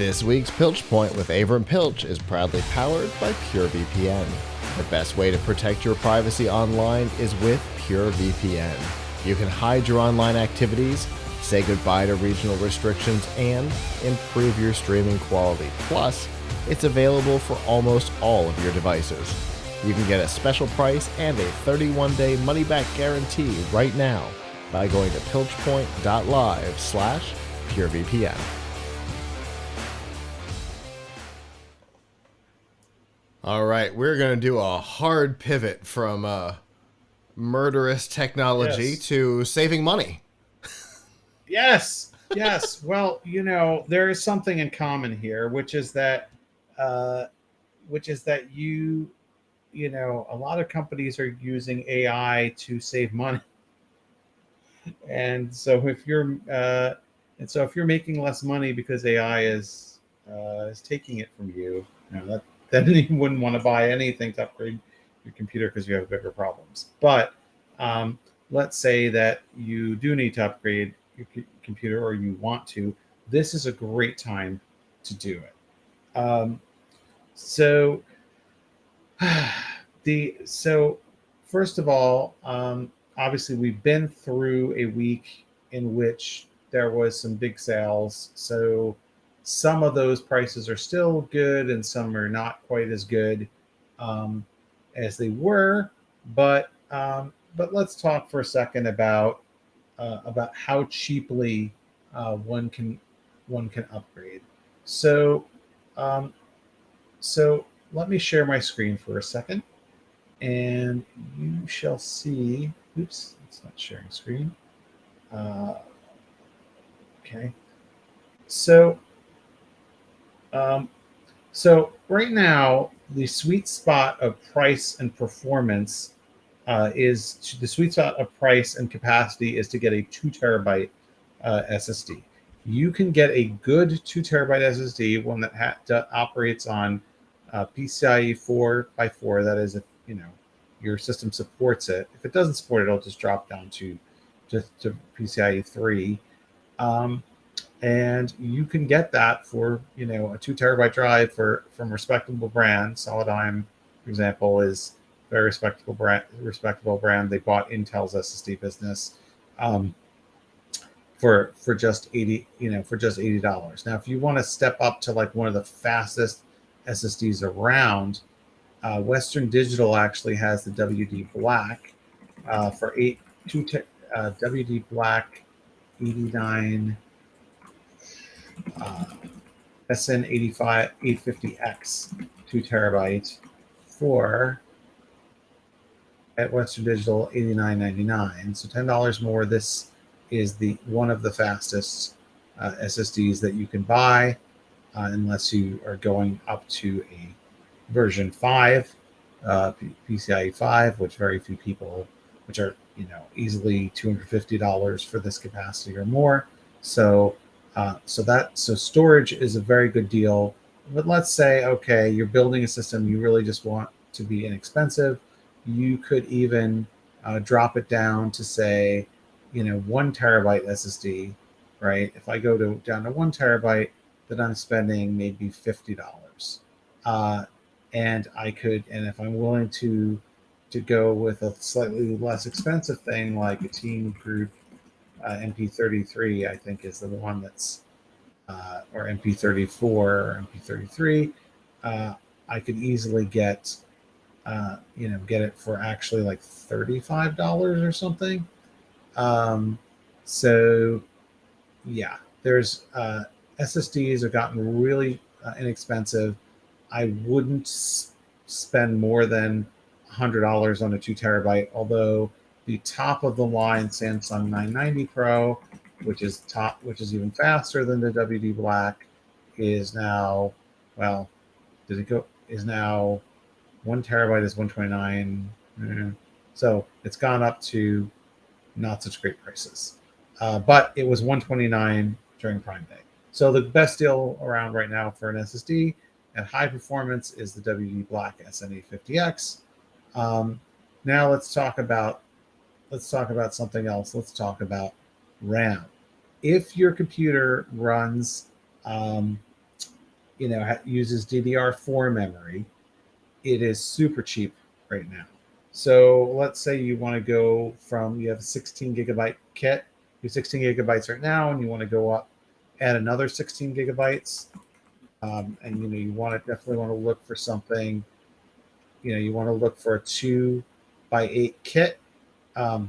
This week's Piltch Point with Avram Piltch is proudly powered by PureVPN. The best way to protect your privacy online is with PureVPN. You can hide your online activities, say goodbye to regional restrictions, and improve your streaming quality. Plus, it's available for almost all of your devices. You can get a special price and a 31-day money-back guarantee right now by going to pilchpoint.live/PureVPN. All right, we're going to do a hard pivot from murderous technology to saving money. Yes. Well, there is something in common here, which is that a lot of companies are using AI to save money. And so if you're making less money because AI is taking it from you, then you wouldn't want to buy anything to upgrade your computer because you have bigger problems. But let's say that you do need to upgrade your computer, or you want to. This is a great time to do it. So first of all, obviously we've been through a week in which there was some big sales. So some of those prices are still good and some are not quite as good as they were. But let's talk for a second about how cheaply one can upgrade. So let me share my screen for a second, and you shall see. Oops, it's not sharing screen. Okay. So right now, the sweet spot of price and performance the sweet spot of price and capacity is to get a 2 terabyte SSD. You can get a good 2 terabyte SSD, one that operates on PCIe 4x4. That is, if your system supports it. If it doesn't support it, it'll just drop down to PCIe 3. And you can get that for a 2 terabyte drive from respectable brand. Solidigm, for example, is a very respectable brand. They bought Intel's SSD business for just $80. Now, if you want to step up to like one of the fastest SSDs around, Western Digital actually has the WD Black for WD Black 89 SN85 850X 2 terabyte at Western Digital $89.99, so $10 more. This is one of the fastest SSDs that you can buy, unless you are going up to a version 5, PCIe 5, which very few people, which are easily $250 for this capacity or more. So storage is a very good deal. But let's say, okay, you're building a system, you really just want to be inexpensive. You could even drop it down to, say, 1 terabyte SSD, right? If I go down to 1 terabyte, then I'm spending maybe $50. And if I'm willing to go with a slightly less expensive thing, like a Team Group MP33, I think is the one that's, or MP34 or MP33, I could easily get it for actually like $35 or something. So yeah, there's SSDs have gotten really inexpensive. I wouldn't spend more than $100 on a 2 terabyte, although the top of the line Samsung 990 Pro, which is even faster than the WD Black, is now, is now 1 terabyte is $129. So it's gone up to not such great prices. But it was $129 during Prime Day. So the best deal around right now for an SSD at high performance is the WD Black SN850X. Now let's talk about something else. Let's talk about RAM. If your computer runs uses DDR4 memory. It is super cheap right now. So let's say you want to go from, you have a 16 gigabyte kit, you have 16 gigabytes right now, and you want to go up, add another 16 gigabytes. And you definitely want to look for something. You want to look for a 2x8 kit.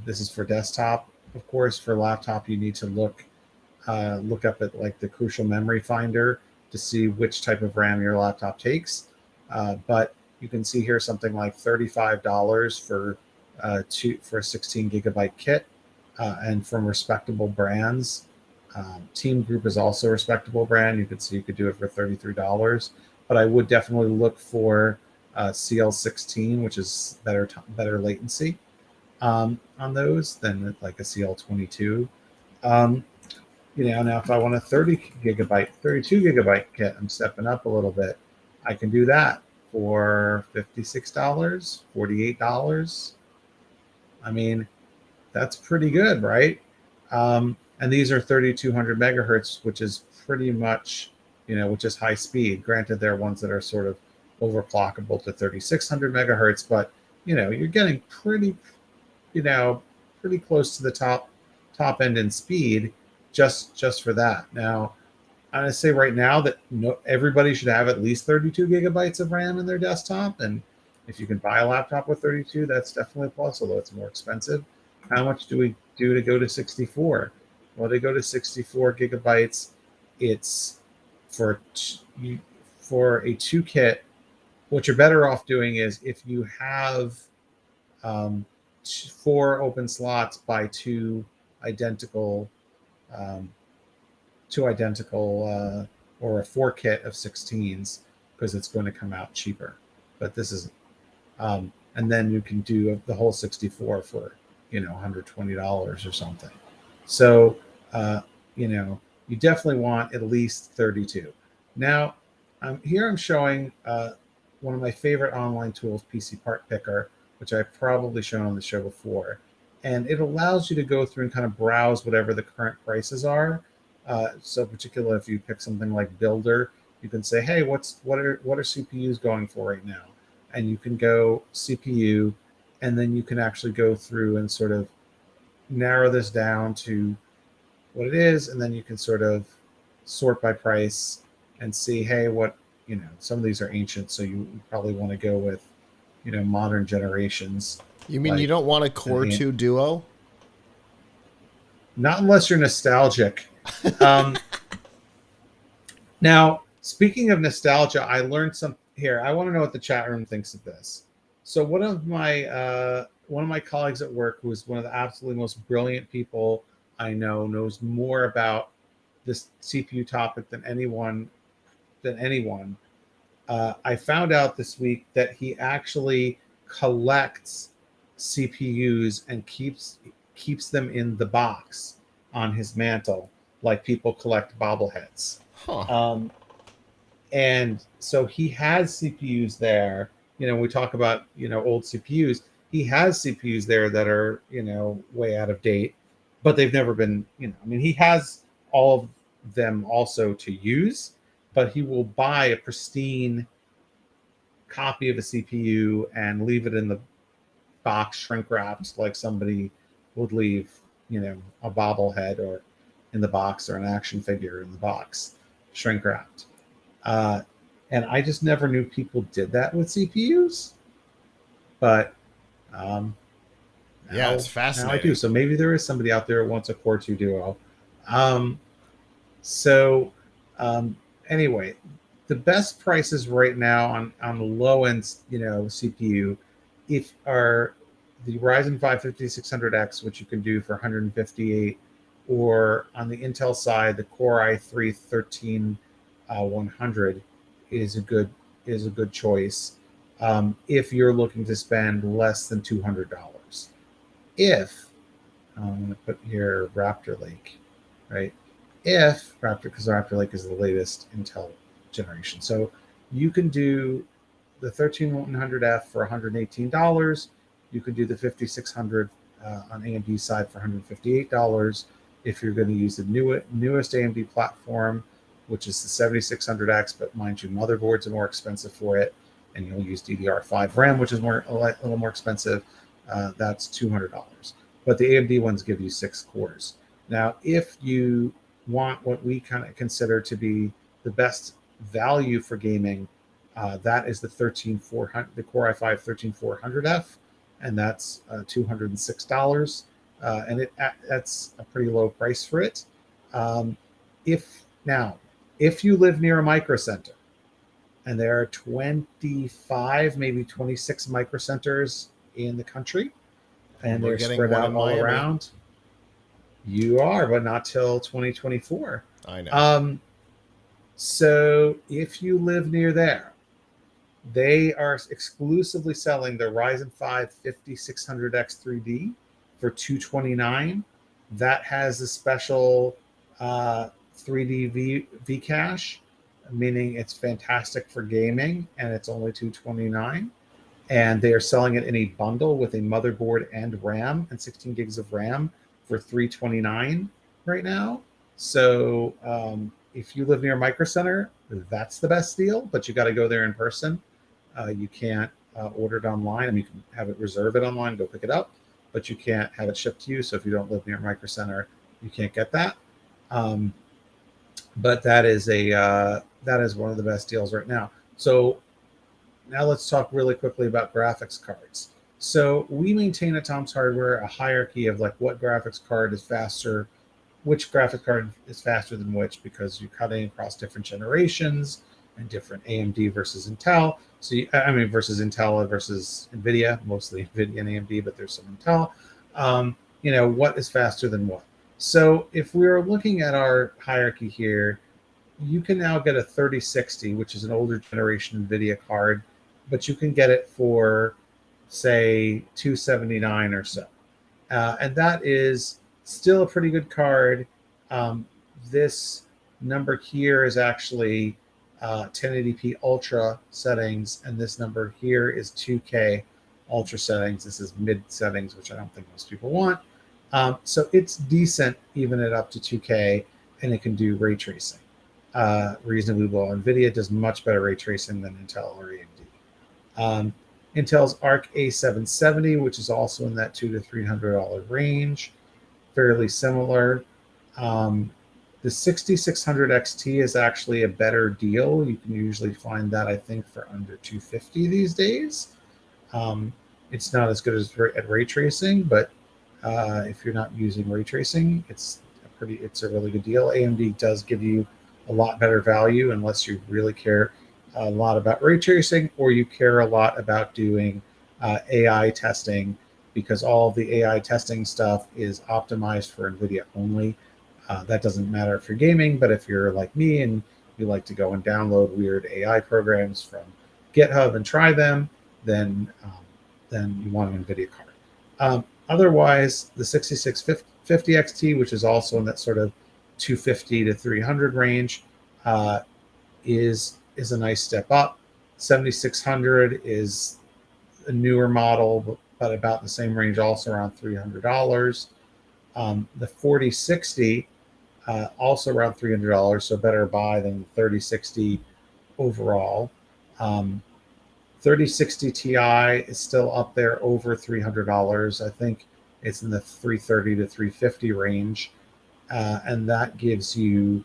This is for desktop, of course. For laptop, you need to look up at like the Crucial Memory Finder to see which type of RAM your laptop takes. But you can see here something like $35 for a 16 gigabyte kit, and from respectable brands. Team Group is also a respectable brand. You could see you could do it for $33, but I would definitely look for CL16, which is better latency on those than like a CL22. Now if I want a 32 gigabyte kit, I'm stepping up a little bit. I can do that for $56, $48. I mean, that's pretty good, right? And these are 3200 megahertz, which is pretty much, which is high speed. Granted, there are ones that are sort of overclockable to 3600 megahertz, but you're getting pretty close to the top end in speed just for that. Now, I'm going to say right now that everybody should have at least 32 gigabytes of RAM in their desktop. And if you can buy a laptop with 32, that's definitely a plus, although it's more expensive. How much do we do to go to 64? Well, to go to 64 gigabytes, it's for a 2 kit. What you're better off doing is if you have 4 open slots by two identical or a 4 kit of 16s, because it's going to come out cheaper. But this is and then you can do the whole 64 for $120 or something. So you definitely want at least 32. Now here I'm showing one of my favorite online tools, PC Part Picker, which I've probably shown on the show before. And it allows you to go through and kind of browse whatever the current prices are. So particularly if you pick something like Builder, you can say, hey, what are CPUs going for right now? And you can go CPU, and then you can actually go through and sort of narrow this down to what it is, and then you can sort of sort by price and see, hey, some of these are ancient, so you probably want to go with modern generations. You mean you don't want a Core 2 Duo? Not unless you're nostalgic. Now, speaking of nostalgia, I learned some here. I want to know what the chat room thinks of this. So one of my colleagues at work, who is one of the absolutely most brilliant people I know, knows more about this CPU topic than anyone. I found out this week that he actually collects CPUs and keeps them in the box on his mantle, like people collect bobbleheads. Huh. And so he has CPUs there. We talk about old CPUs. He has CPUs there that are way out of date, but they've never been. He has all of them also to use, but he will buy a pristine copy of a CPU and leave it in the box, shrink wrapped, like somebody would leave a bobblehead or in the box, or an action figure in the box, shrink wrapped. And I just never knew people did that with CPUs, but yeah, it's fascinating. Now I do. So maybe there is somebody out there who wants a Core 2 Duo. Anyway, the best prices right now on the low end, CPU, are the Ryzen 5 5600X, which you can do for 158, or on the Intel side, the Core i3 13100 is a good choice if you're looking to spend less than $200. If I'm going to put here Raptor Lake, right? Because Raptor Lake is the latest Intel generation, so you can do the 13100F for $118. You could do the 5600 on AMD side for $158 if you're going to use the newest AMD platform. which is the 7600X, but mind you, motherboards are more expensive for it, and you'll use DDR5 RAM, which is a little more expensive. That's $200. But the AMD ones give you 6 cores. Now, if you want what we kind of consider to be the best value for gaming, that is the Core i5 13400F, and that's $206. And that's a pretty low price for it. If you live near a micro center, and there are 25, maybe 26 micro centers in the country, and We're they're getting spread one out in all Miami. around. You are, but not till 2024. I know. So if you live near there, they are exclusively selling the Ryzen 5 5600X 3D for $229. That has a special 3D V cache, meaning it's fantastic for gaming, and it's only $229. And they are selling it in a bundle with a motherboard and RAM and 16 gigs of RAM for $329 right now. So if you live near a micro center, that's the best deal, but you got to go there in person. You can't order it online. I mean, you can have it, reserve it online, go pick it up, but you can't have it shipped to you. So if you don't live near a micro center, you can't get that. But that is one of the best deals right now. So now let's talk really quickly about graphics cards. So we maintain at Tom's Hardware a hierarchy of like what graphics card is faster, which graphic card is faster than which, because you're cutting across different generations and different AMD versus Intel. So versus Intel versus NVIDIA, mostly NVIDIA and AMD, but there's some Intel. What is faster than what? So if we're looking at our hierarchy here, you can now get a 3060, which is an older generation NVIDIA card, but you can get it for, say, $279 or so. And that is still a pretty good card. This number here is actually 1080p Ultra settings, and this number here is 2K Ultra settings. This is mid settings, which I don't think most people want. So it's decent even at up to 2K, and it can do ray tracing reasonably well. NVIDIA does much better ray tracing than Intel or AMD. Intel's Arc A770, which is also in that $200 to $300 range, fairly similar. The 6600 XT is actually a better deal. You can usually find that, I think, for under $250 these days. It's not as good as at ray tracing, but if you're not using ray tracing, it's a really good deal. AMD does give you a lot better value unless you really care a lot about ray tracing, or you care a lot about doing AI testing, because all of the AI testing stuff is optimized for NVIDIA only. That doesn't matter if you're gaming, but if you're like me and you like to go and download weird AI programs from GitHub and try them, then you want an NVIDIA card. Otherwise, the 6650 XT, which is also in that sort of 250 to 300 range, is a nice step up. 7600 is a newer model, but about the same range, also around $300. The 4060, also around $300, so better buy than 3060 overall. 3060 Ti is still up there over $300. I think it's in the 330 to 350 range, and that gives you,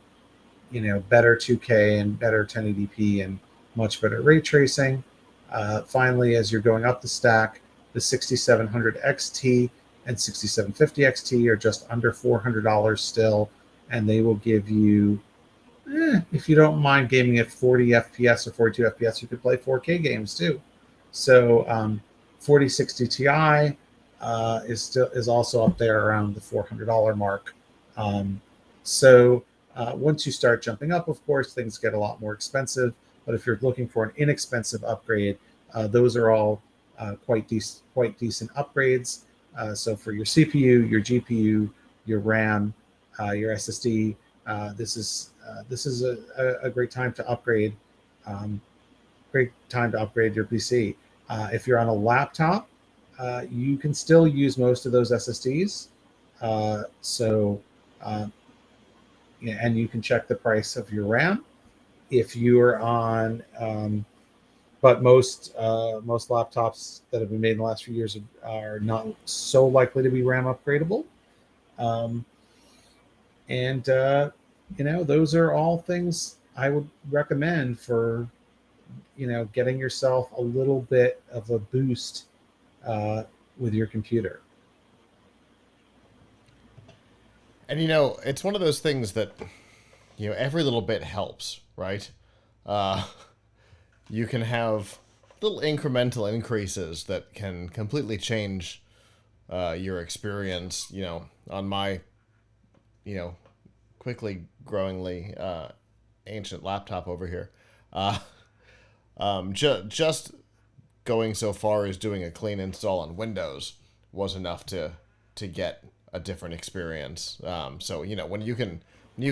better 2K and better 1080p and much better ray tracing. Finally, as you're going up the stack, the 6700 XT and 6750 XT are just under $400 still, and they will give you, if you don't mind gaming at 40 FPS or 42 FPS, you could play 4K games too. So 4060 Ti is also up there around the $400 mark. So once you start jumping up, of course, things get a lot more expensive. But if you're looking for an inexpensive upgrade, those are all quite decent upgrades. So for your CPU, your GPU, your RAM, your SSD, this is a great time to upgrade. Great time to upgrade your PC. If you're on a laptop, you can still use most of those SSDs. Yeah, and you can check the price of your RAM if you are on. But most laptops that have been made in the last few years are not so likely to be RAM upgradable. Um, and those are all things I would recommend for getting yourself a little bit of a boost uh, with your computer. And it's one of those things that every little bit helps, right? Uh, you can have little incremental increases that can completely change your experience. On my you know quickly growingly ancient laptop over here, uh, just going so far as doing a clean install on Windows was enough to get a different experience. So when you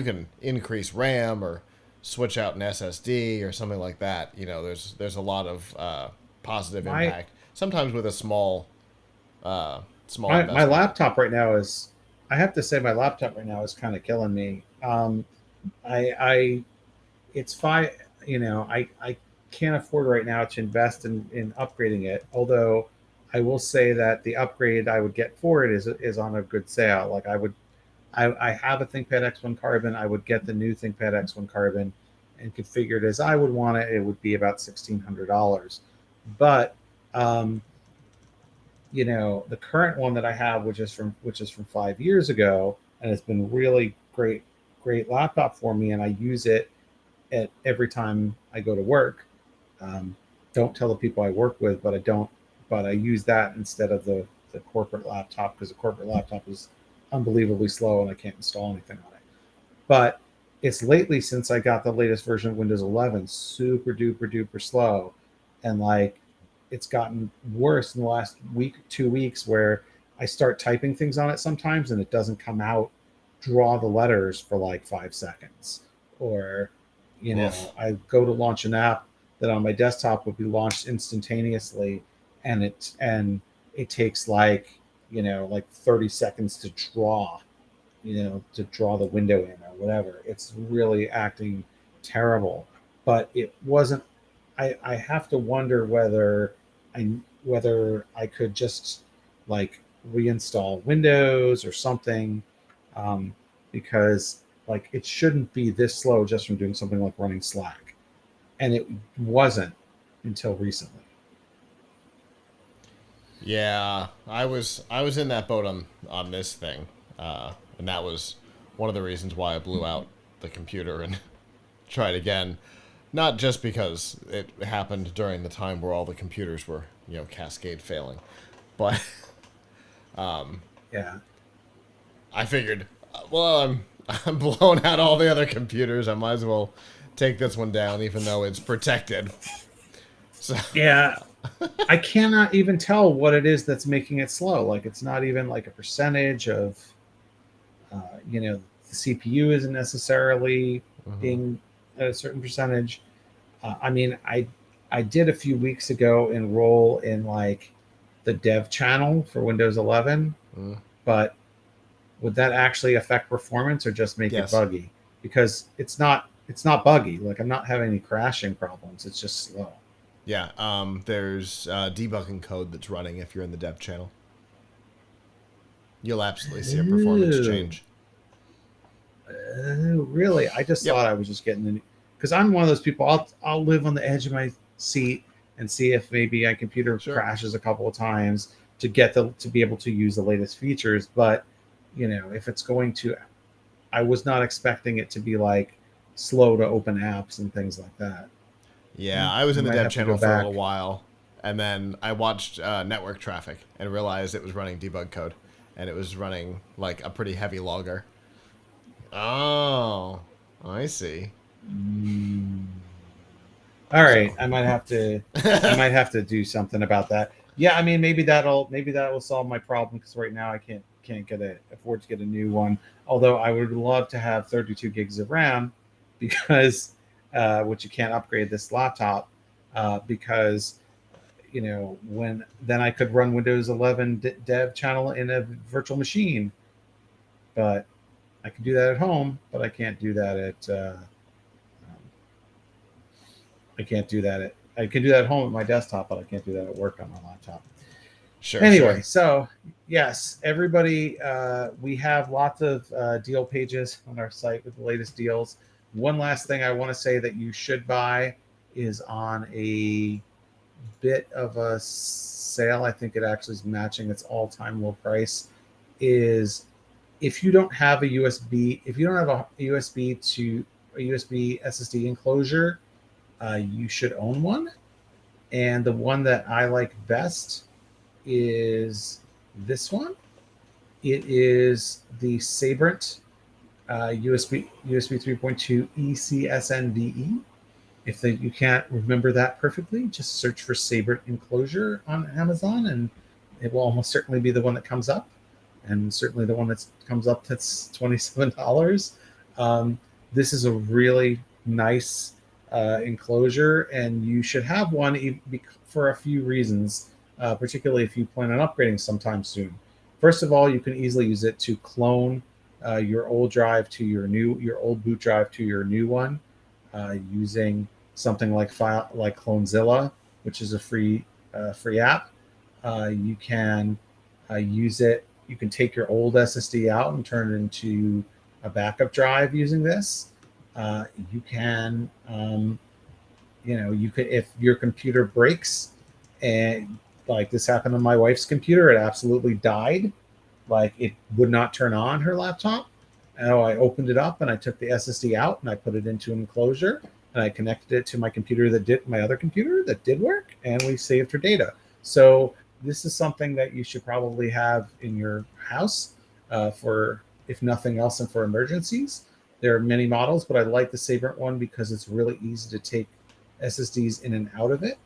can increase RAM or switch out an SSD or something like that, there's a lot of positive My impact. Sometimes with a small my investment. laptop right now is, I have to say, my laptop right now is kind of killing me. I it's fine. I can't afford right now to invest in upgrading it. Although I will say that the upgrade I would get for it is on a good sale. Like I have a ThinkPad X1 Carbon. I would get the new ThinkPad X1 Carbon and configure it as I would want it. It would be about $1,600. But um, the current one that I have, which is from 5 years ago, and it's been really great laptop for me, and I use it at every time I go to work. Um, don't tell the people I work with, but I don't. But I use that instead of the corporate laptop, because the corporate laptop is unbelievably slow and I can't install anything on it. But it's lately, since I got the latest version of Windows 11, super duper duper slow, and like it's gotten worse in the last week, 2 weeks, where I start typing things on it sometimes and it doesn't come out, draw the letters for like 5 seconds, or Woof. I go to launch an app that on my desktop would be launched instantaneously, and it takes like 30 seconds to draw the window in or whatever. It's really acting terrible. But it wasn't. I have to wonder I whether I could just like reinstall Windows or something, um, because like it shouldn't be this slow just from doing something like running Slack, and it wasn't until recently. Yeah, I was in that boat on this thing, and that was one of the reasons why I blew out the computer and tried again. Not just because it happened during the time where all the computers were cascade failing, but Yeah. I figured, well, I'm blowing out all the other computers. I might as well take this one down, even though it's protected. So Yeah, I cannot even tell what it is that's making it slow. Like it's not even like a percentage of, uh, the CPU isn't necessarily mhm. being at a certain percentage. I mean, I did a few weeks ago enroll in like the dev channel for Windows 11, Mm. but would that actually affect performance or just make it Yes. buggy? Because it's not buggy. Like I'm not having any crashing problems. It's just slow. Yeah. There's debugging code that's running if you're in the dev channel. You'll absolutely see a performance Ooh. change. Really? I just Yep. thought I was just getting the, because I'm one of those people. I'll live on the edge of my seat and see if maybe my computer Sure. crashes a couple of times to be able to use the latest features. But if it's going to, I was not expecting it to be like slow to open apps and things like that. Yeah, I was I in the might dev have to go channel for a little back. while, and then I watched network traffic and realized it was running debug code, and it was running like a pretty heavy logger. Oh, I see. Mm. All right, So, I might have to do something about that. Yeah, I mean maybe that will solve my problem, because right now I can't afford to get a new one. Although I would love to have 32 gigs of RAM, because which you can't upgrade this laptop, because when then I could run Windows 11 dev channel in a virtual machine. But I can do that at home, but I can't do that at I can't do that at I can do that at home at my desktop, but I can't do that at work on my laptop. Sure, Anyway, sure. so yes, everybody, we have lots of deal pages on our site with the latest deals. One last thing I want to say that you should buy is on a bit of a sale. I think it actually is matching its all-time low price. Is if you don't have a USB, if you don't have a USB to a USB SSD enclosure, you should own one. And the one that I like best is this one. It is the Sabrent USB 3.2 ECSNVE. If you can't remember that perfectly, just search for Sabrent enclosure on Amazon, and it will almost certainly be the one that comes up, and certainly the one that comes up that's $27. This is a really nice enclosure, and you should have one for a few reasons, particularly if you plan on upgrading sometime soon. First of all, you can easily use it to clone your old drive to your old boot drive to your new one, using something like Clonezilla, which is a free app. You can use it. You can take your old SSD out and turn it into a backup drive using this. You can, you could, if your computer breaks, and like this happened on my wife's computer, it absolutely died. Like it would not turn on her laptop. And I opened it up and I took the SSD out and I put it into an enclosure and I connected it to my other computer that did work, and we saved her data. So this is something that you should probably have in your house, for, if nothing else, and for emergencies. There are many models, but I like the Sabrent one because it's really easy to take SSDs in and out of it.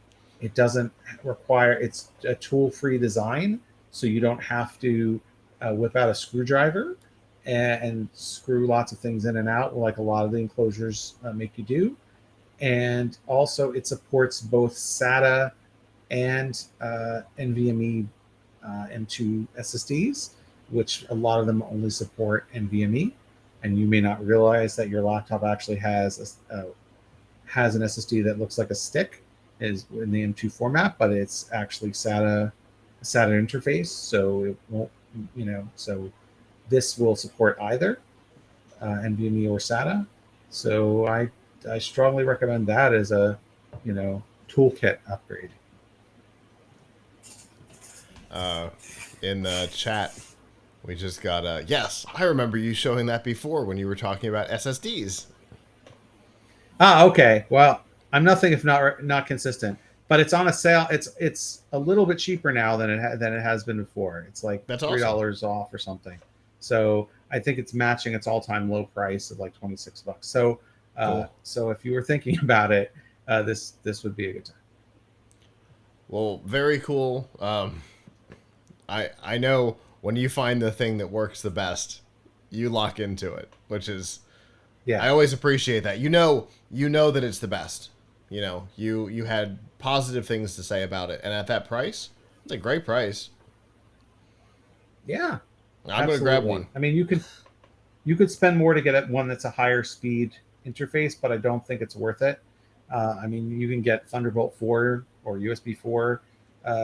It doesn't require, it's a tool-free design, so you don't have to whip out a screwdriver and screw lots of things in and out like a lot of the enclosures make you do. And also it supports both SATA and NVMe M2 SSDs, which a lot of them only support NVMe. And you may not realize that your laptop actually has an SSD that looks like a stick, is in the M2 format, but it's actually SATA interface. So it won't, so this will support either NVMe or SATA. So I strongly recommend that as a, toolkit upgrade. In the chat, we just got yes, I remember you showing that before when you were talking about SSDs. Okay. Well, I'm nothing if not consistent, but it's on a sale. It's a little bit cheaper now than it has been before. It's like That's awesome. $3 off or something. So I think it's matching its all-time low price of like $26. So Cool. so if you were thinking about it, this would be a good time. Well, very cool. I know when you find the thing that works the best, you lock into it, which is, I Yeah. always appreciate that. You know that it's the best. You had positive things to say about it, and at that price, it's a great price. Yeah. I'm gonna grab Absolutely. one. I mean, you could spend more to get one that's a higher speed interface, but I don't think it's worth it. I mean, you can get Thunderbolt 4 or USB 4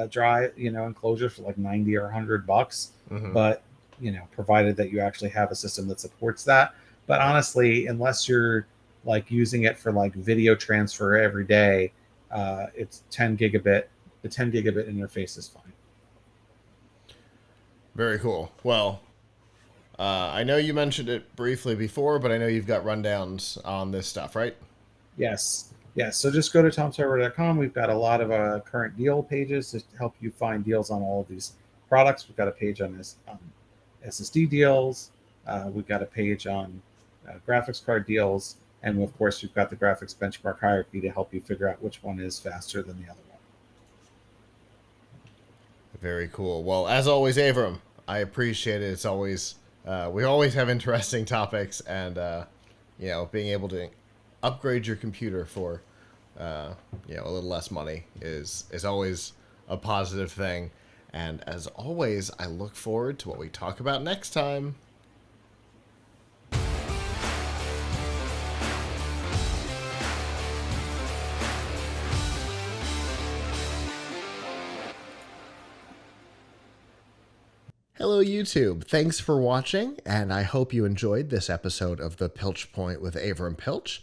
drive, enclosure for like 90 or $100, Mm-hmm. but provided that you actually have a system that supports that. But honestly, unless you're like using it for like video transfer every day, it's 10 gigabit. The 10 gigabit interface is fine. Very cool. Well, I know you mentioned it briefly before, but I know you've got rundowns on this stuff, right? Yes. Yes. So just go to tomserver.com. We've got a lot of current deal pages to help you find deals on all of these products. We've got a page on this SSD deals. We've got a page on graphics card deals. And of course, we've got the graphics benchmark hierarchy to help you figure out which one is faster than the other one. Very cool. Well, as always, Avram, I appreciate it. It's always we always have interesting topics, and being able to upgrade your computer for a little less money is always a positive thing. And as always, I look forward to what we talk about next time. Hello, YouTube. Thanks for watching, and I hope you enjoyed this episode of The Piltch Point with Avram Piltch.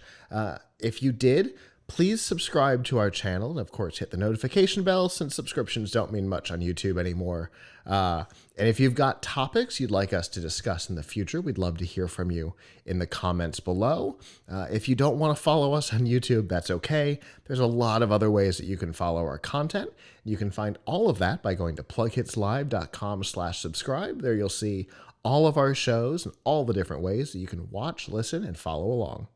If you did, please subscribe to our channel, and of course hit the notification bell since subscriptions don't mean much on YouTube anymore. And if you've got topics you'd like us to discuss in the future, we'd love to hear from you in the comments below. If you don't want to follow us on YouTube, that's okay. There's a lot of other ways that you can follow our content. You can find all of that by going to plughitslive.com/subscribe. There you'll see all of our shows and all the different ways that you can watch, listen, and follow along.